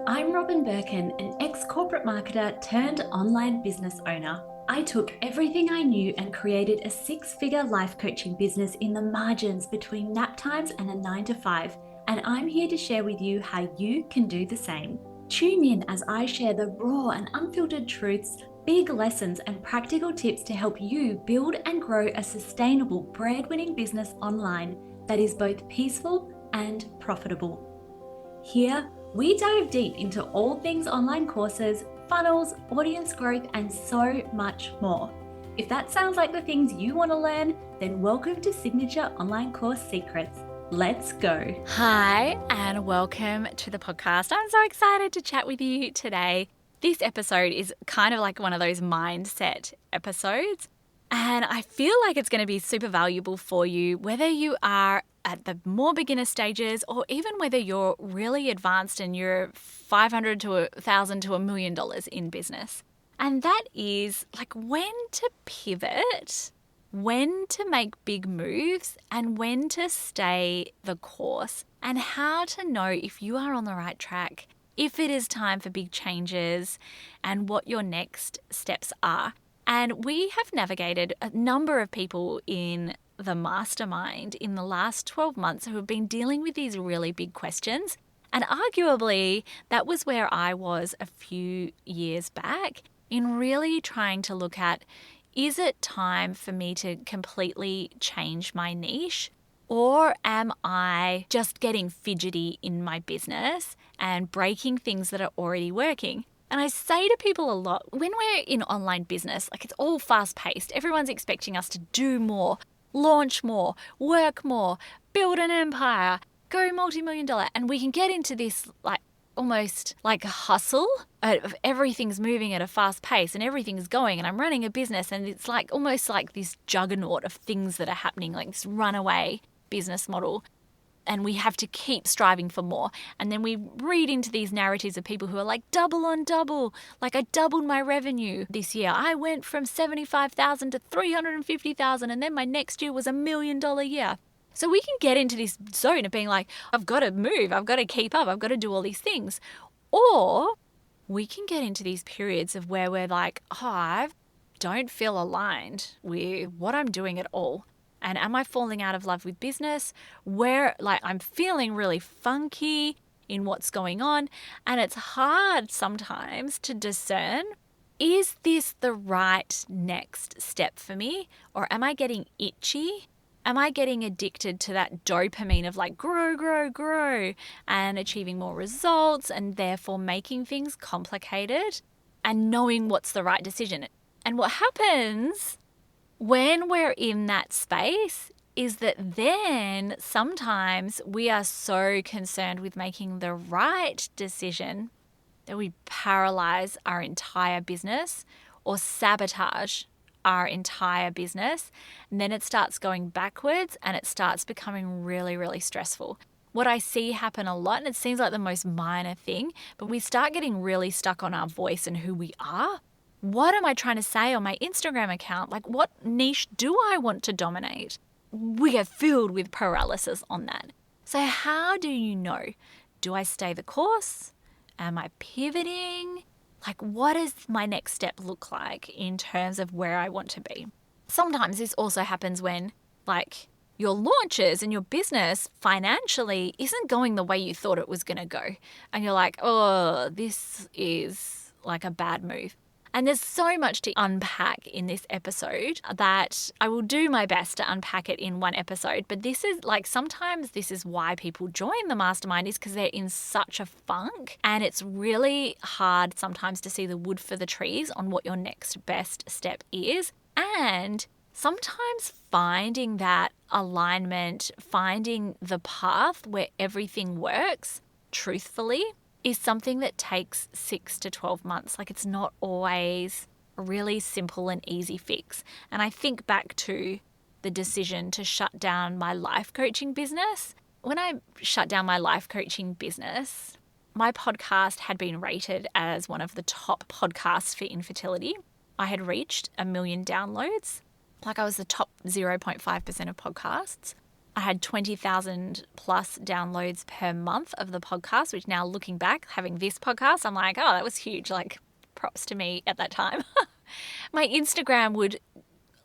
I'm Robin Birkin, an ex-corporate marketer turned online business owner. I took everything I knew and created a six-figure life coaching business in the margins between nap times and a 9 to 5, and I'm here to share with you how you can do the same. Tune in as I share the raw and unfiltered truths, big lessons, and practical tips to help you build and grow a sustainable bread-winning business online that is both peaceful and profitable. Here, we dive deep into all things online courses, funnels, audience growth, and so much more. If that sounds like the things you want to learn, then welcome to Signature Online Course Secrets. Let's go. Hi, and welcome to the podcast. I'm so excited to chat with you today. This episode is kind of like one of those mindset episodes, and I feel like it's going to be super valuable for you, whether you are at the more beginner stages or even whether you're really advanced and you're $500 to $1,000 to $1 million in business. And that is like when to pivot, when to make big moves, and when to stay the course, and how to know if you are on the right track, if it is time for big changes, and what your next steps are. And we have navigated a number of people in the mastermind in the last 12 months who have been dealing with these really big questions. And arguably, that was where I was a few years back in really trying to look at, is it time for me to completely change my niche? Or am I just getting fidgety in my business and breaking things that are already working? And I say to people a lot, when we're in online business, like it's all fast paced, everyone's expecting us to do more, launch more, work more, build an empire, go multi-million dollar. And we can get into this like almost like a hustle of everything's moving at a fast pace and everything's going and I'm running a business and it's like almost like this juggernaut of things that are happening, like this runaway business model. And we have to keep striving for more. And then we read into these narratives of people who are like double on double. Like I doubled my revenue this year. I went from 75,000 to 350,000 and then my next year was $1 million year. So we can get into this zone of being like, I've got to move, I've got to keep up, I've got to do all these things. Or we can get into these periods of where we're like, oh, I don't feel aligned with what I'm doing at all. And am I falling out of love with business? Where like I'm feeling really funky in what's going on. And it's hard sometimes to discern, is this the right next step for me? Or am I getting itchy? Am I getting addicted to that dopamine of like grow, grow, grow and achieving more results and therefore making things complicated and knowing what's the right decision? And what happens when we're in that space is that then sometimes we are so concerned with making the right decision that we paralyze our entire business or sabotage our entire business. And then it starts going backwards and it starts becoming really, really stressful. What I see happen a lot, and it seems like the most minor thing, but we start getting really stuck on our voice and who we are. What am I trying to say on my Instagram account? Like, what niche do I want to dominate? We get filled with paralysis on that. So how do you know? Do I stay the course? Am I pivoting? Like, what does my next step look like in terms of where I want to be? Sometimes this also happens when, like, your launches and your business financially isn't going the way you thought it was going to go. And you're like, oh, this is like a bad move. And there's so much to unpack in this episode that I will do my best to unpack it in one episode. But this is like, sometimes this is why people join the mastermind, is because they're in such a funk. And it's really hard sometimes to see the wood for the trees on what your next best step is. And sometimes finding that alignment, finding the path where everything works truthfully, is something that takes 6 to 12 months. Like, it's not always a really simple and easy fix. And I think back to the decision to shut down my life coaching business. When I shut down my life coaching business, my podcast had been rated as one of the top podcasts for infertility. I had reached 1 million downloads. Like, I was the top 0.5% of podcasts. I had 20,000 plus downloads per month of the podcast, which now looking back, having this podcast, I'm like, oh, that was huge. Like, props to me at that time. My Instagram would,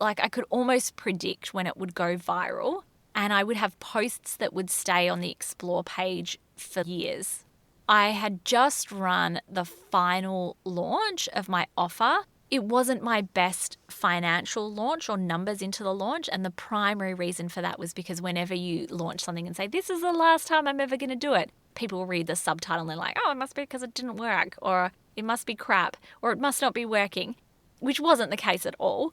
like, I could almost predict when it would go viral, and I would have posts that would stay on the explore page for years. I had just run the final launch of my offer. It wasn't my best financial launch or numbers into the launch. And the primary reason for that was because whenever you launch something and say, this is the last time I'm ever going to do it, people will read the subtitle and they're like, oh, it must be because it didn't work, or it must be crap, or it must not be working, which wasn't the case at all.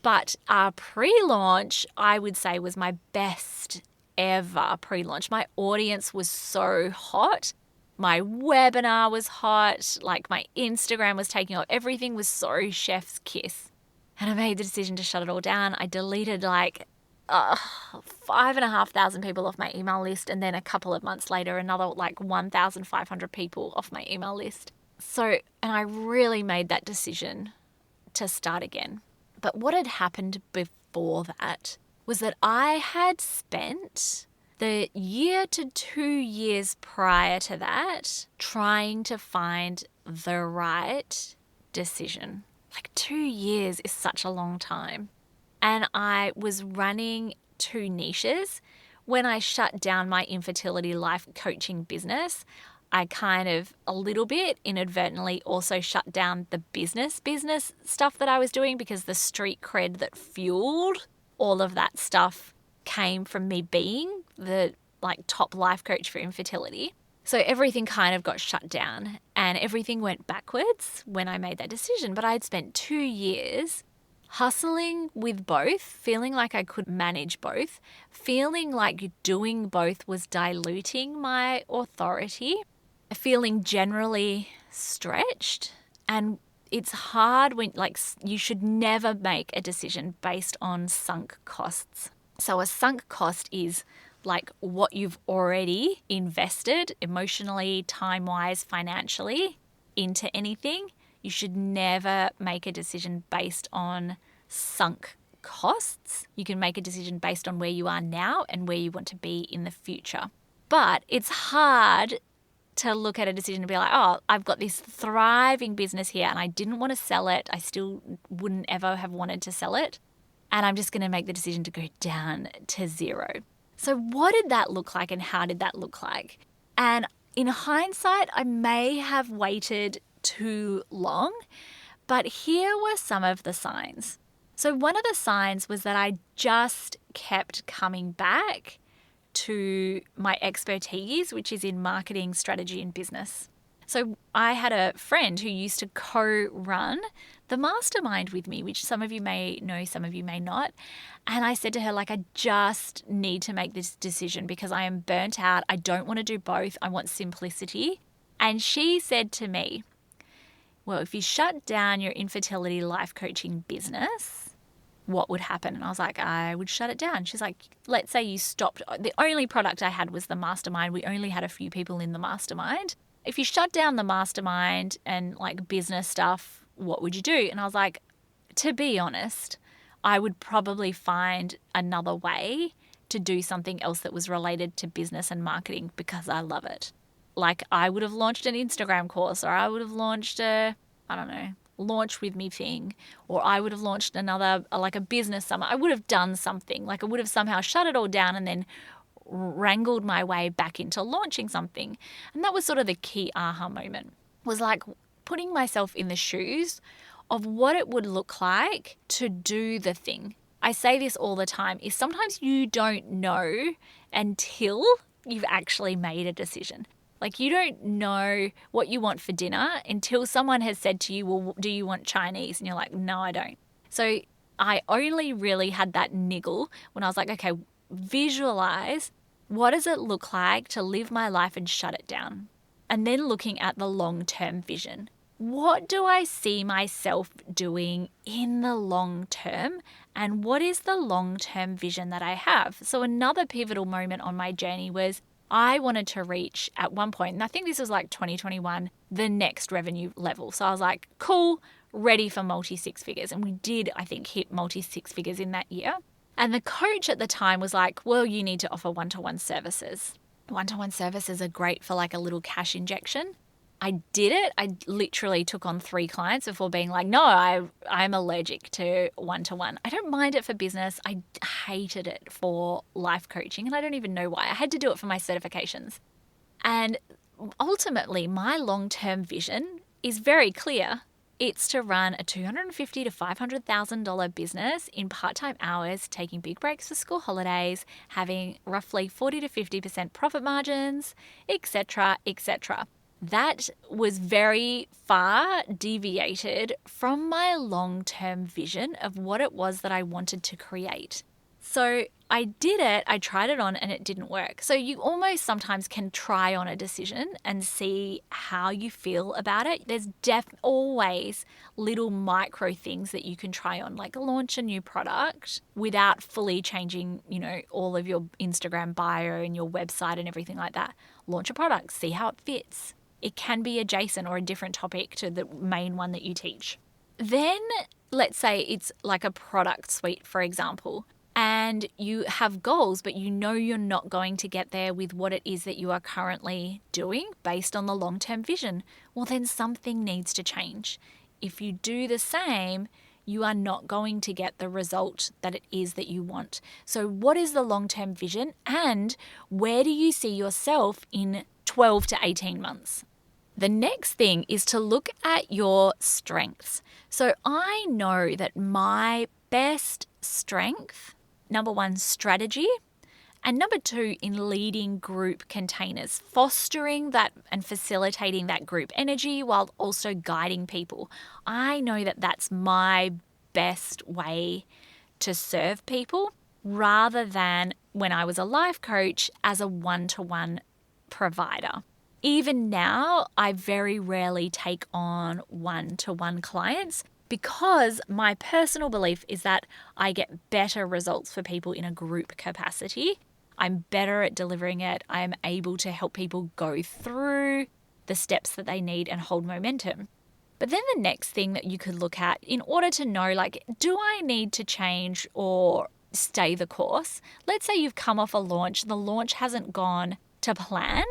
But our pre-launch, I would say, was my best ever pre-launch. My audience was so hot. My webinar was hot, like my Instagram was taking off. Everything was so chef's kiss. And I made the decision to shut it all down. I deleted 5,500 people off my email list. And then a couple of months later, another 1,500 people off my email list. And I really made that decision to start again. But what had happened before that was that I had spent the year to 2 years prior to that trying to find the right decision. 2 years is such a long time. And I was running 2 niches. When I shut down my infertility life coaching business, I kind of a little bit inadvertently also shut down the business stuff that I was doing, because the street cred that fueled all of that stuff came from me being the top life coach for infertility. So everything kind of got shut down and everything went backwards when I made that decision. But I'd spent 2 years hustling with both, feeling like I could manage both, feeling like doing both was diluting my authority, feeling generally stretched. And it's hard when you should never make a decision based on sunk costs. So a sunk cost is what you've already invested emotionally, time-wise, financially into anything. You should never make a decision based on sunk costs. You can make a decision based on where you are now and where you want to be in the future. But it's hard to look at a decision and be like, oh, I've got this thriving business here and I didn't want to sell it. I still wouldn't ever have wanted to sell it. And I'm just going to make the decision to go down to zero. So what did that look like and how did that look like? And in hindsight, I may have waited too long, but here were some of the signs. So one of the signs was that I just kept coming back to my expertise, which is in marketing, strategy, and business. So I had a friend who used to co-run the mastermind with me, which some of you may know, some of you may not. And I said to her, I just need to make this decision because I am burnt out. I don't want to do both. I want simplicity. And she said to me, well, if you shut down your infertility life coaching business, what would happen? And I was like, I would shut it down. She's like, let's say you stopped. The only product I had was the mastermind. We only had a few people in the mastermind. If you shut down the mastermind and business stuff, what would you do? And I was like, to be honest, I would probably find another way to do something else that was related to business and marketing because I love it. I would have launched an Instagram course, or I would have launched launch with me thing, or I would have launched another, a business summit. I would have done something. I would have somehow shut it all down and then wrangled my way back into launching something. And that was sort of the key aha moment, was putting myself in the shoes of what it would look like to do the thing. I say this all the time, is sometimes you don't know until you've actually made a decision. You don't know what you want for dinner until someone has said to you, well, do you want Chinese? And you're like, no, I don't. So I only really had that niggle when I was like, okay, visualize what does it look like to live my life and shut it down? And then looking at the long-term vision. What do I see myself doing in the long term? And what is the long-term vision that I have? So another pivotal moment on my journey was I wanted to reach at one point, and I think this was 2021, the next revenue level. So I was like, cool, ready for multi-six figures. And we did, I think, hit multi-six figures in that year. And the coach at the time was like, well, you need to offer one-to-one services. One-to-one services are great for like a little cash injection. I did it. I literally took on 3 clients before being like, no, I'm allergic to one-to-one. I don't mind it for business. I hated it for life coaching, and I don't even know why. I had to do it for my certifications. And ultimately, my long-term vision is very clear. It's to run a $250,000 to $500,000 business in part-time hours, taking big breaks for school holidays, having roughly 40 to 50% profit margins, etc., etc. That was very far deviated from my long-term vision of what it was that I wanted to create. So I did it, I tried it on, and it didn't work. So you almost sometimes can try on a decision and see how you feel about it. There's always little micro things that you can try on, like launch a new product without fully changing, all of your Instagram bio and your website and everything like that. Launch a product, see how it fits. It can be adjacent or a different topic to the main one that you teach. Then let's say it's like a product suite, for example, and you have goals, but you're not going to get there with what it is that you are currently doing based on the long-term vision. Well, then something needs to change. If you do the same, you are not going to get the result that it is that you want. So what is the long-term vision, and where do you see yourself in 12 to 18 months? The next thing is to look at your strengths. So I know that my best strength, number 1, strategy, and number 2, in leading group containers, fostering that and facilitating that group energy while also guiding people. I know that that's my best way to serve people, rather than when I was a life coach as a one-to-one provider. Even now, I very rarely take on one-to-one clients because my personal belief is that I get better results for people in a group capacity. I'm better at delivering it. I'm able to help people go through the steps that they need and hold momentum. But then the next thing that you could look at in order to know, like, do I need to change or stay the course? Let's say you've come off a launch, the launch hasn't gone to plan,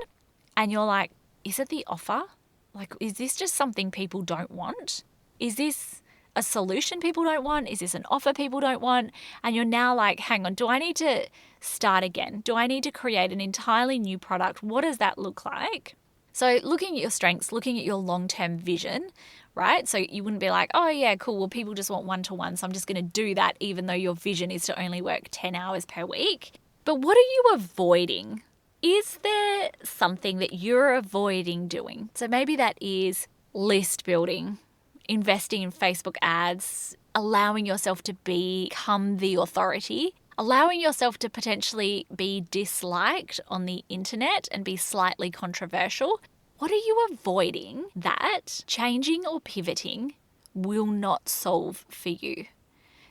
and you're like, is it the offer? Like, is this just something people don't want? Is this a solution people don't want? Is this an offer people don't want? And you're now like, hang on, do I need to start again? Do I need to create an entirely new product? What does that look like? So looking at your strengths, looking at your long-term vision, right? So you wouldn't be like, oh yeah, cool, well, people just want one-to-one, so I'm just going to do that even though your vision is to only work 10 hours per week. But what are you avoiding? Is there something that you're avoiding doing? So maybe that is list building, investing in Facebook ads, allowing yourself to become the authority, allowing yourself to potentially be disliked on the internet and be slightly controversial. What are you avoiding that changing or pivoting will not solve for you?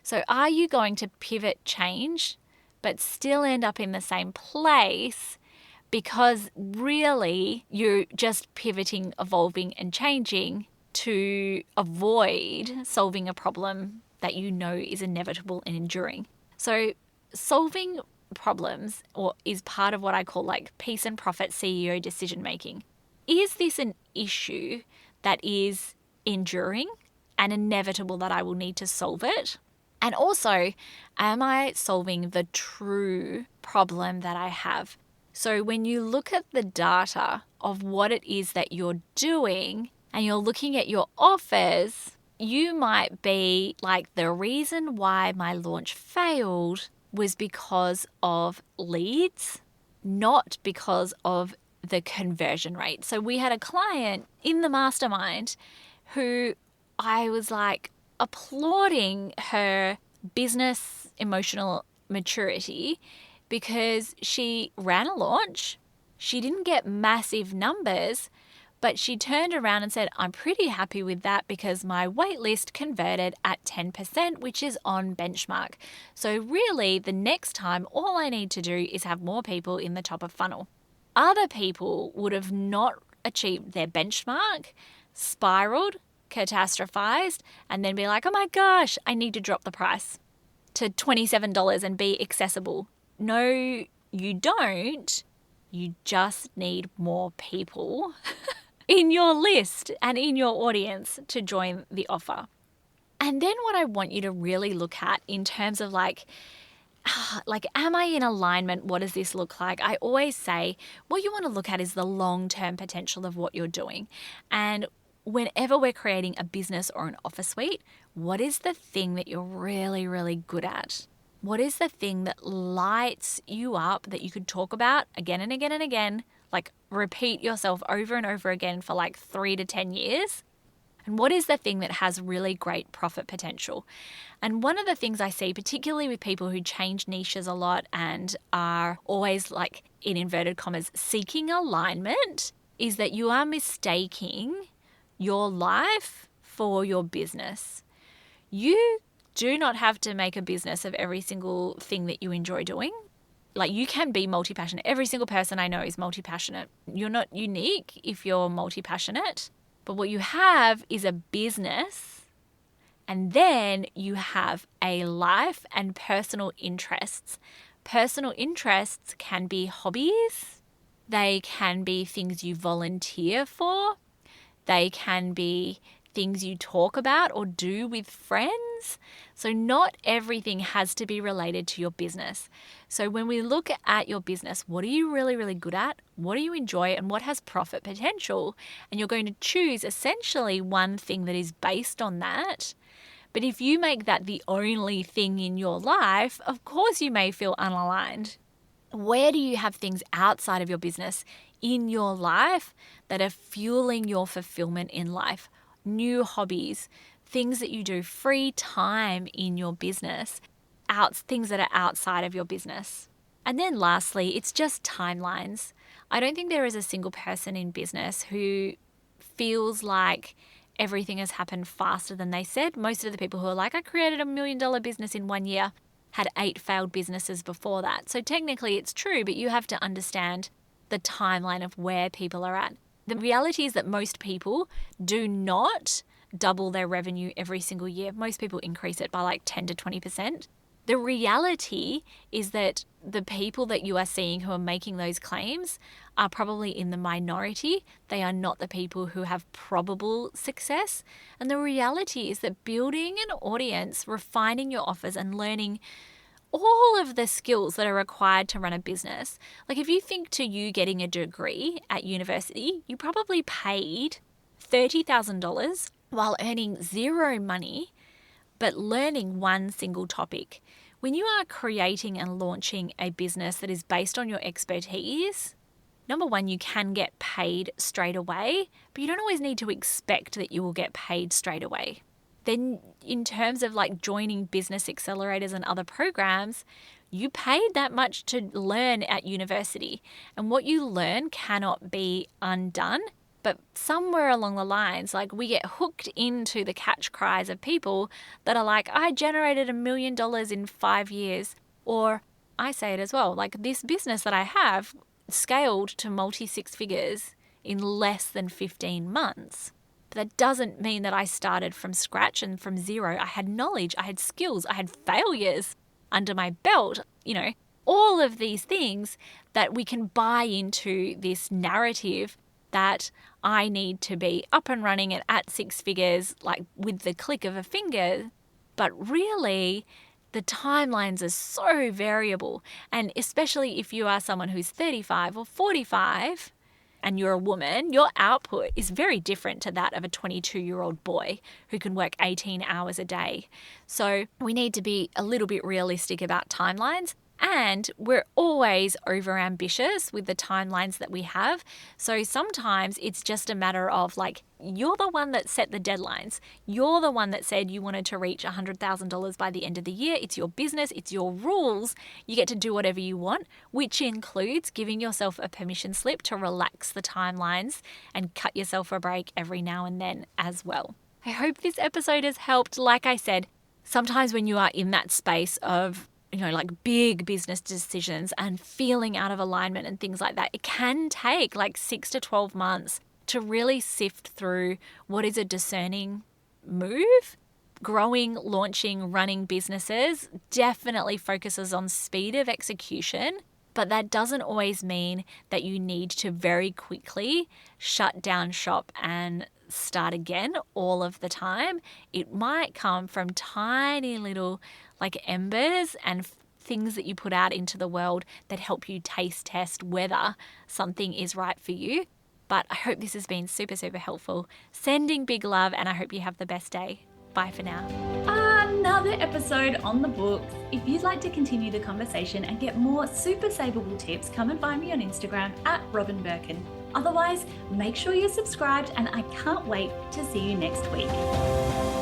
So are you going to pivot, change, but still end up in the same place because really you're just pivoting, evolving and changing to avoid solving a problem that you know is inevitable and enduring? So solving problems is part of what I call like peace and profit CEO decision making. Is this an issue that is enduring and inevitable that I will need to solve it? And also, am I solving the true problem that I have? So when you look at the data of what it is that you're doing and you're looking at your offers, you might be like, the reason why my launch failed was because of leads, not because of the conversion rate. So we had a client in the mastermind who I was like applauding her business emotional maturity because she ran a launch. She didn't get massive numbers, but she turned around and said, I'm pretty happy with that because my waitlist converted at 10%, which is on benchmark. So really, the next time, all I need to do is have more people in the top of funnel. Other people would have not achieved their benchmark, spiraled, catastrophized, and then be like, oh my gosh, I need to drop the price. to $27 and be accessible. No, you don't. You just need more people in your list and in your audience to join the offer. And then what I want you to really look at in terms of like, am I in alignment? What does this look like? I always say what you want to look at is the long-term potential of what you're doing. And whenever we're creating a business or an offer suite, what is the thing that you're really, really good at? What is the thing that lights you up that you could talk about again and again and again, like repeat yourself over and over again for like 3 to 10 years? And what is the thing that has really great profit potential? And one of the things I see, particularly with people who change niches a lot and are always like, in inverted commas, seeking alignment, is that you are mistaking your life for your business. You do not have to make a business of every single thing that you enjoy doing. Like, you can be multi-passionate. Every single person I know is multi-passionate. You're not unique if you're multi-passionate. But what you have is a business, and then you have a life and personal interests. Personal interests can be hobbies. They can be things you volunteer for. They can be things you talk about or do with friends. So not everything has to be related to your business. So when we look at your business, what are you really, really good at? What do you enjoy and what has profit potential? And you're going to choose essentially one thing that is based on that. But if you make that the only thing in your life, of course you may feel unaligned. Where do you have things outside of your business in your life that are fueling your fulfillment in life? New hobbies, things that you do, free time in your business, things that are outside of your business. And then lastly, it's just timelines. I don't think there is a single person in business who feels like everything has happened faster than they said. Most of the people who are like, I created $1 million business in 1 year, had 8 failed businesses before that. So technically it's true, but you have to understand the timeline of where people are at. The reality is that most people do not double their revenue every single year. Most people increase it by like 10 to 20%. The reality is that the people that you are seeing who are making those claims are probably in the minority. They are not the people who have probable success. And the reality is that building an audience, refining your offers and learning all of the skills that are required to run a business. Like, if you think to you getting a degree at university, you probably paid $30,000 while earning zero money, but learning one single topic. When you are creating and launching a business that is based on your expertise, number one, you can get paid straight away, but you don't always need to expect that you will get paid straight away. Then in terms of like joining business accelerators and other programs, you paid that much to learn at university. And what you learn cannot be undone. But somewhere along the lines, like, we get hooked into the catch cries of people that are like, I generated $1 million in 5 years. Or I say it as well, like, this business that I have scaled to multi-6 figures in less than 15 months. That doesn't mean that I started from scratch and from zero. I had knowledge, I had skills, I had failures under my belt, all of these things that we can buy into this narrative that I need to be up and running and at 6 figures, like with the click of a finger. But really, the timelines are so variable. And especially if you are someone who's 35 or 45, and you're a woman, your output is very different to that of a 22-year-old boy who can work 18 hours a day. So we need to be a little bit realistic about timelines. And we're always overambitious with the timelines that we have. So sometimes it's just a matter of like, you're the one that set the deadlines. You're the one that said you wanted to reach $100,000 by the end of the year. It's your business. It's your rules. You get to do whatever you want, which includes giving yourself a permission slip to relax the timelines and cut yourself a break every now and then as well. I hope this episode has helped. Like I said, sometimes when you are in that space of like big business decisions and feeling out of alignment and things like that, it can take like 6 to 12 months to really sift through what is a discerning move growing, launching, running businesses definitely focuses on speed of execution, but that doesn't always mean that you need to very quickly shut down shop and start again all of the time. It might come from tiny little embers and things that you put out into the world that help you taste test whether something is right for you. But I hope this has been super, super helpful. Sending big love, and I hope you have the best day. Bye for now. Another episode on the books. If you'd like to continue the conversation and get more super saveable tips, come and find me on Instagram at Robin Birkin. Otherwise, make sure you're subscribed, and I can't wait to see you next week.